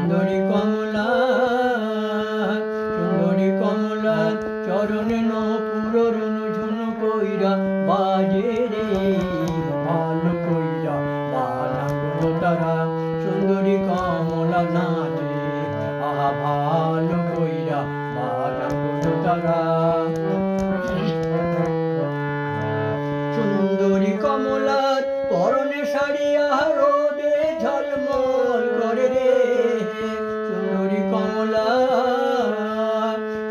সুন্দরী কমলা সুন্দরী কমলা চরণে নপুরর ঝুন কইরা বাজে রে ভালো কইরা বানাঙ্গল তারা সুন্দরী কমলা নাচে আহা ভালো কইরা বানাঙ্গল তারা সুন্দরী কমলার পরনে শাড়ি রোদে ঝলমল করে রে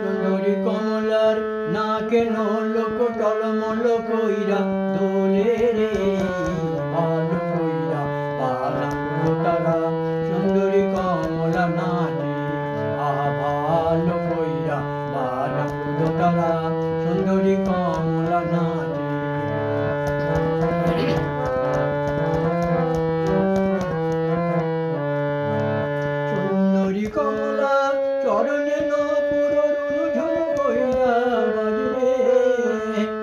সুন্দরী কমলার নাকে নলক টলমল কইরা দোলে রে ভালো কইরা বানাঙ্গল তারা সুন্দরী কমলা নাচে আহা ভালো কইরা বানাঙ্গল তারা সুন্দরী কমলা নাচে সুন্দরী কমলা চরণে নপুরর ঝুন কইরা বাজে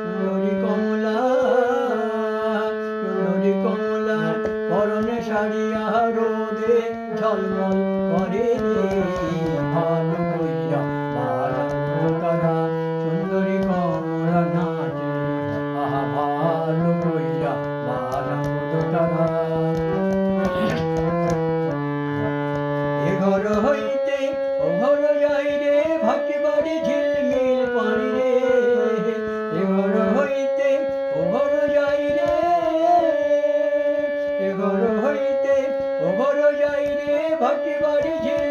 সুন্দরী কমলা পরনে শাড়ি রোদে ঝলমল করে রে ভালো কইরা বানাঙ্গল তারা সুন্দরী কমলা নাচে আহা ভালো কইরা বানাঙ্গল তারা এ ঘর হইতে ও ঘর যাই রে ভাটি বাড়ি ঝিলমিল পানি রে এ ঘর হইতে ও ঘর যাই রে এ ঘর হইতে ও ঘর যাই রে ভাটি বাড়ি ঝিল